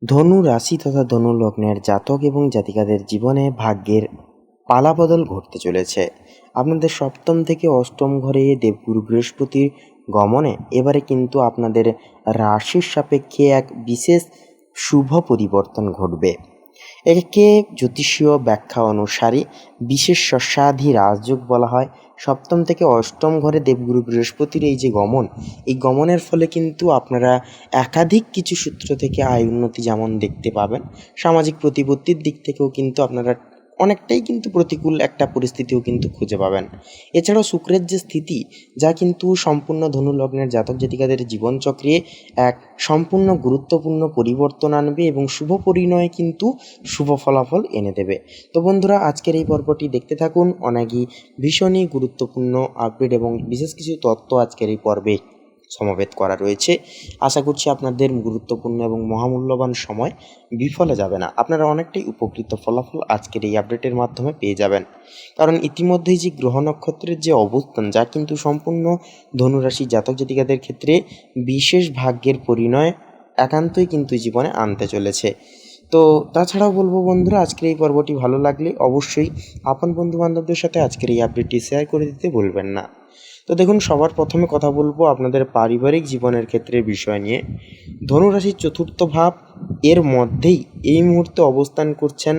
ধনু রাশি তথা ধনু লগ্নের জাতক এবং জাতিকাদের জীবনে ভাগ্যের পালাবদল ঘটতে চলেছে। আপনাদের সপ্তম থেকে অষ্টম ঘরে দেবগুরু বৃহস্পতির গমনে এবারে কিন্তু আপনাদের রাশির সাপেক্ষে এক বিশেষ শুভ পরিবর্তন ঘটবে। একে জ্যোতিষীয় ব্যাখ্যা অনুসারে বিশেষ ষষ্ঠাধি রাজযোগ বলা হয়। সপ্তম থেকে অষ্টম ঘরে দেবগুরু বৃহস্পতির এই যে গমন, এই গমনের ফলে কিন্তু আপনারা একাধিক কিছু সূত্র থেকে আয় উন্নতি যেমন দেখতে পাবেন, সামাজিক প্রতিপত্তির দিক থেকেও কিন্তু আপনারা অনেকটাই কিন্তু প্রতিকূল একটা পরিস্থিতিও কিন্তু খুঁজে পাবেন। এছাড়াও শুক্রের যে স্থিতি, যা কিন্তু সম্পূর্ণ ধনু লগ্নের জাতক জাতিকাদের জীবনচক্রে এক সম্পূর্ণ গুরুত্বপূর্ণ পরিবর্তন আনবে এবং শুভ পরিণয়ে কিন্তু শুভ ফলাফল এনে দেবে। তো বন্ধুরা, আজকের এই পর্বটি দেখতে থাকুন। অনেকই ভীষণই গুরুত্বপূর্ণ আপডেট এবং বিশেষ কিছু তথ্য আজকের এই পর্বে সমবেত করা রয়েছে। আশা করছি আপনাদের গুরুত্বপূর্ণ এবং মহামূল্যবান সময় বিফলে যাবে না। আপনারা অনেকটাই উপকৃত ফলাফল আজকের এই আপডেটের মাধ্যমে পেয়ে যাবেন। কারণ ইতিমধ্যেই যে গ্রহ নক্ষত্রের যে অবস্থান, যা কিন্তু সম্পূর্ণ ধনুরাশি জাতক জাতিকাদের ক্ষেত্রে বিশেষ ভাগ্যের পরিণয় একান্তই কিন্তু জীবনে আনতে চলেছে। তো তাছাড়াও বলবো বন্ধুরা, আজকের এই পর্বটি ভালো লাগলে অবশ্যই আপন বন্ধু বান্ধবদের সাথে আজকের এই আপডেটটি শেয়ার করে দিতে ভুলবেন না। তো দেখুন, সবার প্রথমে কথা বলবো আপনাদের পারিবারিক জীবনের ক্ষেত্রে বিষয় নিয়ে। ধনুরাশির চতুর্থ ভাব এর মধ্যেই এই মুহূর্তে অবস্থান করছেন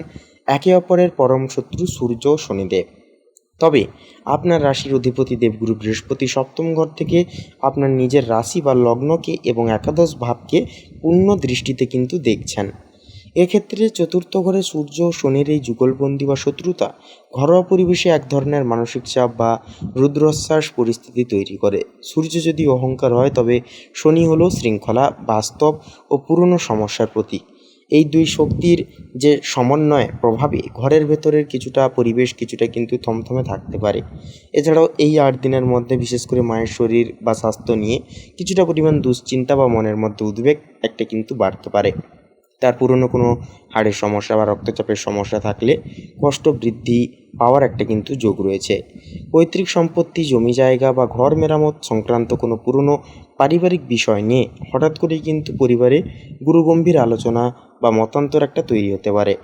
একে অপরের পরম শত্রু সূর্য ও শনিদেব। তবে আপনার রাশির অধিপতি দেবগুরু বৃহস্পতি সপ্তম ঘর থেকে আপনার নিজের রাশি বা লগ্নকে এবং একাদশ ভাবকে পূর্ণ দৃষ্টিতে কিন্তু দেখছেন। এক্ষেত্রে চতুর্থ ঘরে সূর্য ও শনির এই যুগলবন্দি বা শত্রুতা ঘরোয়া পরিবেশে এক ধরনের মানসিক চাপ বা রুদ্রশ্বাস পরিস্থিতি তৈরি করে। সূর্য যদি অহংকার হয়, তবে শনি হলো শৃঙ্খলা, বাস্তব ও পুরনো সমস্যার প্রতীক। এই দুই শক্তির যে সমন্বয় প্রভাবে ঘরের ভেতরের কিছুটা পরিবেশ কিছুটা কিন্তু থমথমে থাকতে পারে। এছাড়াও এই 8 দিনের মধ্যে বিশেষ করে মায়ের শরীর বা স্বাস্থ্য নিয়ে কিছুটা পরিমাণ দুশ্চিন্তা বা মনের মধ্যে উদ্বেগ একটা কিন্তু বাড়তে পারে। তার পুরনো কোনো হাড়ের সমস্যা বা রক্তচাপের সমস্যা থাকলে কষ্ট বৃদ্ধি পাওয়ার একটা কিন্তু যোগ রয়েছে। পৈতৃক সম্পত্তি, জমি জায়গা বা ঘর মেরামত সংক্রান্ত কোনো পুরনো পারিবারিক বিষয় নিয়ে হঠাৎ করেই কিন্তু পরিবারে গুরুগম্ভীর আলোচনা বা মতান্তর একটা তৈরি হতে পারে।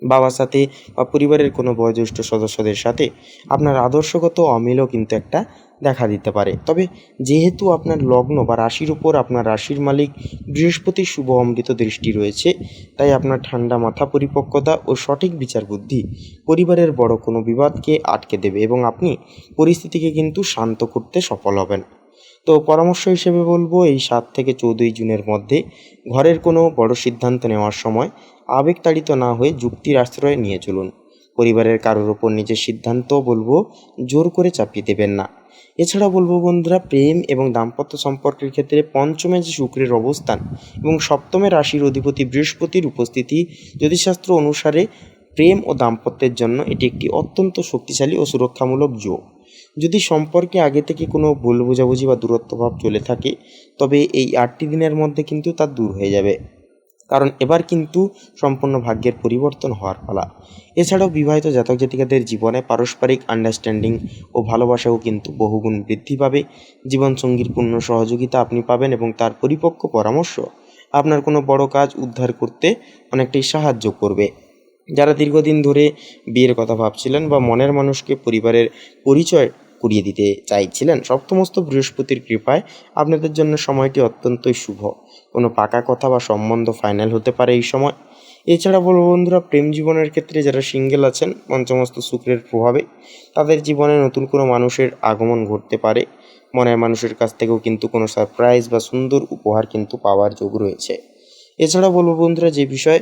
বাবার সাথে বা পরিবারের কোনো বয়োজ্যেষ্ঠ সদস্যদের সাথে আপনার আদর্শগত অমিলও কিন্তু একটা দেখা দিতে পারে। তবে যেহেতু আপনার লগ্ন বা রাশির উপর আপনার রাশির মালিক বৃহস্পতির শুভ অমৃত দৃষ্টি রয়েছে, তাই আপনার ঠান্ডা মাথা, পরিপক্কতা ও সঠিক বিচার বুদ্ধি পরিবারের বড় কোনো বিবাদকে আটকে দেবে এবং আপনি পরিস্থিতিকে কিন্তু শান্ত করতে সফল হবেন। তো পরামর্শ হিসেবে বলবো, এই 7 থেকে 14 জুনের মধ্যে ঘরের কোনো বড় সিদ্ধান্ত নেওয়ার সময় আবেগতাড়িত না হয়ে যুক্তির আশ্রয় নিয়ে চলুন। পরিবারের কারোর ওপর নিজের সিদ্ধান্ত বলবো জোর করে চাপিয়ে দেবেন না। এছাড়া বলবো বন্ধুরা, প্রেম এবং দাম্পত্য সম্পর্কের ক্ষেত্রে পঞ্চমে যে শুক্রের অবস্থান এবং সপ্তমে রাশির অধিপতি বৃহস্পতির উপস্থিতি জ্যোতিষশাস্ত্র অনুসারে প্রেম ও দাম্পত্যের জন্য এটি একটি অত্যন্ত শক্তিশালী ও সুরক্ষামূলক যোগ। যদি সম্পর্কে আগে থেকে কোনো ভুল বোঝাবুঝি বা দূরত্বভাব চলে থাকে, তবে এই 8টি দিনের মধ্যে কিন্তু তা দূর হয়ে যাবে। কারণ এবার কিন্তু সম্পূর্ণ ভাগ্যের পরিবর্তন হওয়ার পালা। এছাড়াও বিবাহিত জাতক জাতিকাদের জীবনে পারস্পরিক আন্ডারস্ট্যান্ডিং ও ভালোবাসাও কিন্তু বহুগুণ বৃদ্ধি পাবে। জীবনসঙ্গীর পূর্ণ সহযোগিতা আপনি পাবেন এবং তার পরিপক্ক পরামর্শ আপনার কোনো বড় কাজ উদ্ধার করতে অনেকটাই সাহায্য করবে। যারা দীর্ঘদিন ধরে বিয়ের কথা ভাবছিলেন বা মনের মানুষকে পরিবারের পরিচয় করিয়ে দিতে চাইছিলেন, সপ্তমস্ত বৃহস্পতির কৃপায় আপনাদের জন্য সময়টি অত্যন্তই শুভ। কোনো পাকা কথা বা সম্বন্ধ ফাইনাল হতে পারে এই সময়। এছাড়া বলবো বন্ধুরা, প্রেম জীবনের ক্ষেত্রে যারা সিঙ্গেল আছেন, পঞ্চমস্ত শুক্রের প্রভাবে তাদের জীবনে নতুন কোনো মানুষের আগমন ঘটতে পারে। মনের মানুষের কাছ থেকেও কিন্তু কোনো সারপ্রাইজ বা সুন্দর উপহার কিন্তু পাওয়ার যোগ রয়েছে। এছাড়া বলবো বন্ধুরা, যে বিষয়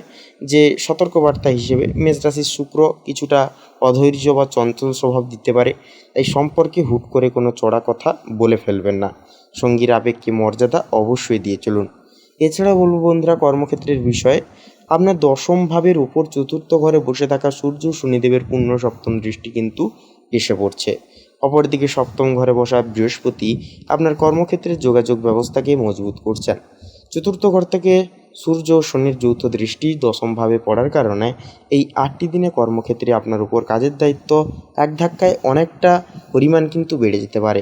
যে সতর্কবার্তা হিসেবে মেষ রাশির শুক্র কিছুটা অধৈর্য বা চঞ্চল স্বভাব দিতে পারে, তাই সম্পর্কে হুট করে কোনো চড়া কথা বলে ফেলবেন না। সঙ্গীর আবেগকে মর্যাদা অবশ্যই দিয়ে চলুন। এছাড়া বলবো বন্ধুরা, কর্মক্ষেত্রের বিষয়ে আপনার দশম ভাবের উপর চতুর্থ ঘরে বসে থাকা সূর্য শনিদেবের পূর্ণ সপ্তম দৃষ্টি কিন্তু এসে পড়ছে। অপরদিকে সপ্তম ঘরে বসা বৃহস্পতি আপনার কর্মক্ষেত্রের যোগাযোগ ব্যবস্থাকে মজবুত করছেন। চতুর্থ ঘর থেকে সূর্য ও শনির যৌথ দৃষ্টি দশমভাবে পড়ার কারণে এই 8টি দিনে কর্মক্ষেত্রে আপনার উপর কাজের দায়িত্ব এক ধাক্কায় অনেকটা পরিমাণ কিন্তু বেড়ে যেতে পারে।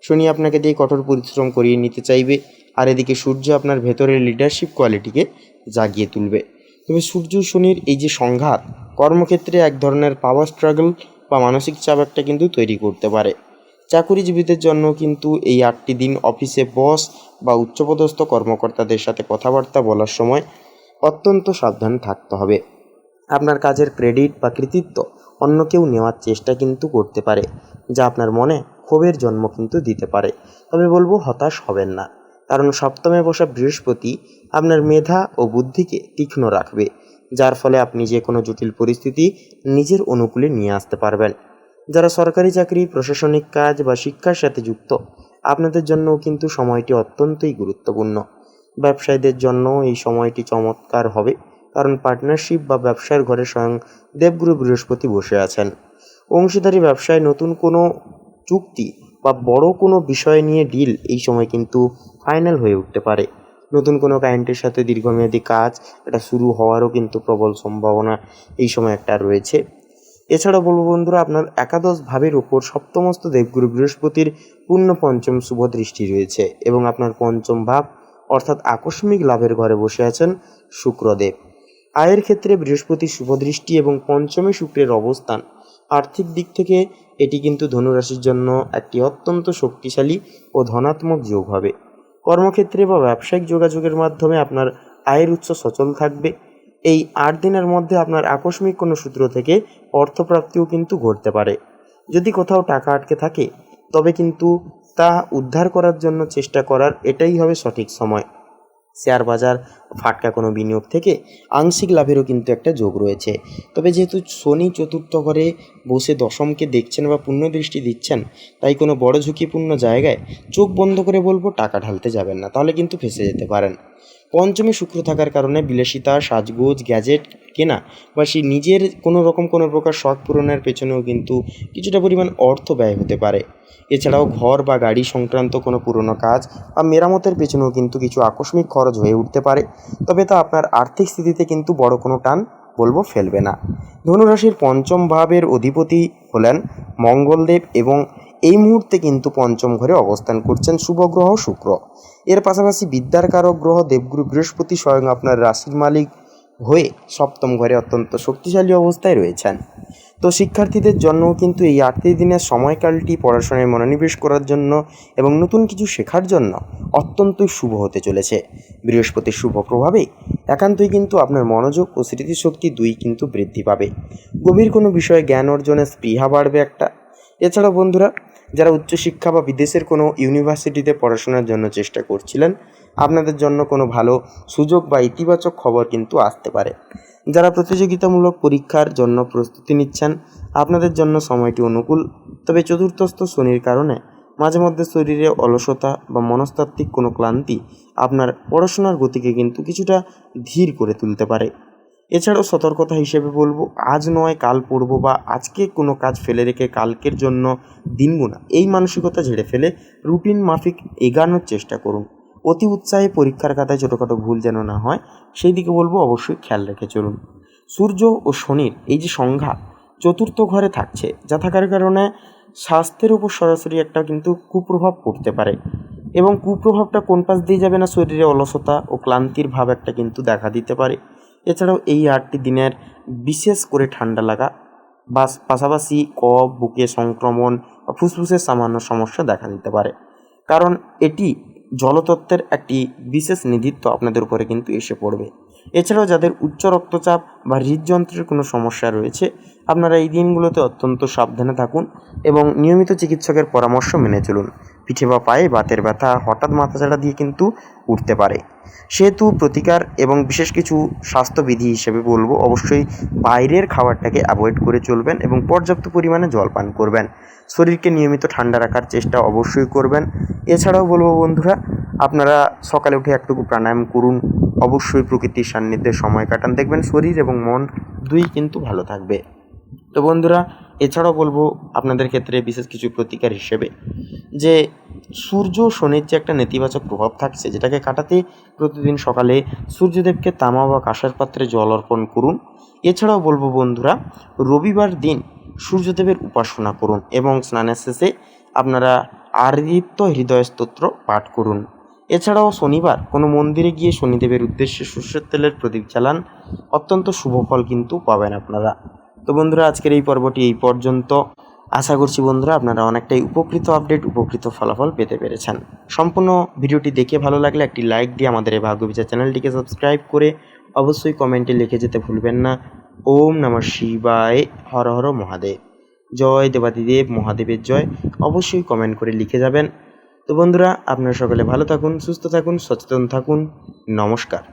শনি আপনাকে দিয়ে কঠোর পরিশ্রম করিয়ে নিতে চাইবে, আর এদিকে সূর্য আপনার ভেতরের লিডারশিপ কোয়ালিটিকে জাগিয়ে তুলবে। তবে সূর্য শনির এই যে সংঘাত কর্মক্ষেত্রে এক ধরনের পাওয়ার স্ট্রাগল বা মানসিক চাপ একটা কিন্তু তৈরি করতে পারে। চাকুরিজীবীদের জন্য কিন্তু এই 8টি দিন অফিসে বস বা উচ্চপদস্থ কর্মকর্তাদের সাথে কথাবার্তা বলার সময় অত্যন্ত সাবধান থাকতে হবে। আপনার কাজের ক্রেডিট বা কৃতিত্ব অন্য কেউ নেওয়ার চেষ্টা কিন্তু করতে পারে, যা আপনার মনে ক্ষোভের জন্ম কিন্তু দিতে পারে। তবে বলবো হতাশ হবেন না, কারণ সপ্তমে বসা বৃহস্পতি আপনার মেধা ও বুদ্ধিকে তীক্ষ্ণ রাখবে, যার ফলে আপনি যে কোনো জটিল পরিস্থিতি নিজের অনুকূলে নিয়ে আসতে পারবেন। যারা সরকারি চাকরি, প্রশাসনিক কাজ বা শিক্ষার সাথে যুক্ত, আপনাদের জন্যও কিন্তু সময়টি অত্যন্তই গুরুত্বপূর্ণ। ব্যবসায়ীদের জন্য এই সময়টি চমৎকার হবে, কারণ পার্টনারশিপ বা ব্যবসার ঘরে স্বয়ং দেবগুরু বৃহস্পতি বসে আছেন। অংশীদারি ব্যবসায় নতুন কোনো চুক্তি বা বড় কোনো বিষয় নিয়ে ডিল এই সময় কিন্তু ফাইনাল হয়ে উঠতে পারে। নতুন কোনো ক্লায়েন্টের সাথে দীর্ঘমেয়াদী কাজ এটা শুরু হওয়ারও কিন্তু প্রবল সম্ভাবনা এই সময় একটা রয়েছে। এছাড়া বলবো বন্ধুরা, আপনার একাদশ ভাবের উপর সপ্তমস্ত দেবগুরু বৃহস্পতির পূর্ণ পঞ্চম শুভ দৃষ্টি রয়েছে, এবং আপনার পঞ্চম ভাব অর্থাৎ আকস্মিক লাভের ঘরে বসে আছেন শুক্রদেব। আয়ের ক্ষেত্রে বৃহস্পতির শুভ দৃষ্টি এবং পঞ্চমে শুক্রের অবস্থান আর্থিক দিক থেকে এটি কিন্তু ধনুরাশির জন্য একটি অত্যন্ত শক্তিশালী ও ধনাত্মক যোগ হবে। কর্মক্ষেত্রে বা ব্যবসায়িক যোগাযোগের মাধ্যমে আপনার আয়ের উৎস সচল থাকবে। এই 8 দিনের মধ্যে আপনার আকস্মিক কোনো সূত্র থেকে অর্থপ্রাপ্তিও কিন্তু ঘটতে পারে। যদি কোথাও টাকা আটকে থাকে, তবে কিন্তু তা উদ্ধার করার জন্য চেষ্টা করার এটাই হবে সঠিক সময়। শেয়ার বাজার, ফাটকা কোনো বিনিয়োগ থেকে আংশিক লাভেরও কিন্তু একটা যোগ রয়েছে। তবে যেহেতু শনি চতুর্থ ঘরে বসে দশমকে দেখছেন বা পূর্ণ দৃষ্টি দিচ্ছেন, তাই কোনো বড় ঝুঁকিপূর্ণ জায়গায় চোখ বন্ধ করে বলবো টাকা ঢালতে যাবেন না, তাহলে কিন্তু ফেঁসে যেতে পারেন। পঞ্চমে শুক্র থাকার কারণে বিলাসিতা, সাজগোজ, গ্যাজেট কেনা বা সেই নিজের কোনো প্রকার শখ পূরণের পেছনেও কিন্তু কিছুটা পরিমাণ অর্থ ব্যয় হতে পারে। এছাড়াও ঘর বা গাড়ি সংক্রান্ত কোনো পুরনো কাজ বা মেরামতের পেছনেও কিন্তু কিছু আকস্মিক খরচ হয়ে উঠতে পারে। তবে তা আপনার আর্থিক স্থিতিতে কিন্তু বড় কোনো টান বলবো ফেলবে না। ধনুরাশির পঞ্চম ভাবের অধিপতি হলেন মঙ্গলদেব, এবং এই মুহূর্তে কিন্তু পঞ্চম ঘরে অবস্থান করছেন শুভ গ্রহ শুক্র। এর পাশাপাশি বিদ্যার কারক গ্রহ দেবগুরু বৃহস্পতি স্বয়ং আপনার রাশির মালিক হয়ে সপ্তম ঘরে অত্যন্ত শক্তিশালী অবস্থায় রয়েছেন। তো শিক্ষার্থীদের জন্যও কিন্তু এই 8 দিনের সময়কালটি পড়াশোনায় মনোনিবেশ করার জন্য এবং নতুন কিছু শেখার জন্য অত্যন্তই শুভ হতে চলেছে। বৃহস্পতির শুভ প্রভাবে একান্তই কিন্তু আপনার মনোযোগ ও স্মৃতিশক্তি দুই কিন্তু বৃদ্ধি পাবে। গভীর কোনো বিষয়ে জ্ঞান অর্জনের স্পৃহা বাড়বে একটা। এছাড়াও বন্ধুরা, যারা উচ্চশিক্ষা বা বিদেশের কোনো ইউনিভার্সিটিতে পড়াশোনার জন্য চেষ্টা করছিলেন, আপনাদের জন্য কোনো ভালো সুযোগ বা ইতিবাচক খবর কিন্তু আসতে পারে। যারা প্রতিযোগিতামূলক পরীক্ষার জন্য প্রস্তুতি নিচ্ছেন, আপনাদের জন্য সময়টি অনুকূল। তবে চতুর্থস্থ শনির কারণে মাঝে মধ্যে শরীরে অলসতা বা মনস্তাত্ত্বিক কোনো ক্লান্তি আপনার পড়াশোনার গতিকে কিন্তু কিছুটা ধীর করে তুলতে পারে। এছাড়াও সতর্কতা হিসেবে বলবো, আজ নয় কাল পড়ব বা আজকে কোনো কাজ ফেলে রেখে কালকের জন্য দিন গোনা, এই মানসিকতা ঝেড়ে ফেলে রুটিন মাফিক এগানোর চেষ্টা করুন। অতি উৎসাহে পরীক্ষার খাতায় ছোটোখাটো ভুল যেন না হয়, সেই দিকে বলবো অবশ্যই খেয়াল রেখে চলুন। সূর্য ও শনির এই যে সংঘাত চতুর্থ ঘরে থাকছে, যা থাকার কারণে স্বাস্থ্যের উপর সরাসরি একটা কিন্তু কুপ্রভাব পড়তে পারে, এবং কুপ্রভাবটা কোন পাশ দিয়ে যাবে না, শরীরে অলসতা ও ক্লান্তির ভাব একটা কিন্তু দেখা দিতে পারে। এছাড়াও এই 8টি দিনের বিশেষ করে ঠান্ডা লাগা বা পাশাপাশি কফ, বুকে সংক্রমণ বা ফুসফুসের সামান্য সমস্যা দেখা দিতে পারে, কারণ এটি জলতত্ত্বের একটি বিশেষ নিধিত্ব আপনাদের উপরে কিন্তু এসে পড়বে। এছাড়াও যাদের উচ্চ রক্তচাপ বা হৃদযন্ত্রের কোনো সমস্যা রয়েছে, আপনারা এই দিনগুলোতে অত্যন্ত সাবধানে থাকুন এবং নিয়মিত চিকিৎসকের পরামর্শ মেনে চলুন। পিঠে বা পায়ে বাতের ব্যথা হঠাৎ মাথাচাড়া দিয়ে কিন্তু উঠতে পারে, সেহেতু প্রতিকার এবং বিশেষ কিছু স্বাস্থ্যবিধি হিসেবে বলবো অবশ্যই বাইরের খাবারটাকে অ্যাভয়েড করে চলবেন এবং পর্যাপ্ত পরিমাণে জল পান করবেন। শরীরকে নিয়মিত ঠান্ডা রাখার চেষ্টা অবশ্যই করবেন। এছাড়াও বলবো বন্ধুরা, আপনারা সকালে উঠে একটুকু প্রাণায়াম করুন, অবশ্যই প্রকৃতির সান্নিধ্যে সময় কাটান, দেখবেন শরীর এবং মন দুই কিন্তু ভালো থাকবে। তো বন্ধুরা, এছাড়াও বলবো আপনাদের ক্ষেত্রে বিশেষ কিছু প্রতিকার হিসেবে, যে সূর্য শনির যে একটা নেতিবাচক প্রভাব থাকছে, যেটাকে কাটাতে প্রতিদিন সকালে সূর্যদেবকে তামা বা কাঁসার পাত্রে জল অর্পণ করুন। এছাড়াও বলবো বন্ধুরা, রবিবার দিন সূর্যদেবের উপাসনা করুন এবং স্নানের শেষে আপনারা আদিত্য হৃদয় স্তোত্র পাঠ করুন। এছাড়াও শনিবার কোনো মন্দিরে গিয়ে শনিদেবের উদ্দেশ্যে সর্ষের তেলের প্রদীপ জ্বালান, অত্যন্ত শুভ ফল কিন্তু পাবেন আপনারা। তো বন্ধুরা, আজকের এই পর্বটি এই পর্যন্ত। আশা করছি বন্ধুরা আপনারা অনেকটাই উপকৃত উপকৃত ফলাফল পেতে পেরেছেন। সম্পূর্ণ ভিডিওটি দেখে ভালো লাগলে একটি লাইক দিয়ে আমাদের এই ভাগ্যবিচার চ্যানেলটিকে সাবস্ক্রাইব করে অবশ্যই কমেন্টে লিখে যেতে ভুলবেন না ওম নমঃ শিবায়, হর হর মহাদেব, জয় দেবাদিদেব মহাদেবের জয়, অবশ্যই কমেন্ট করে লিখে যাবেন। তো বন্ধুরা, আপনারা সকলে ভালো থাকুন, সুস্থ থাকুন, সচেতন থাকুন। নমস্কার।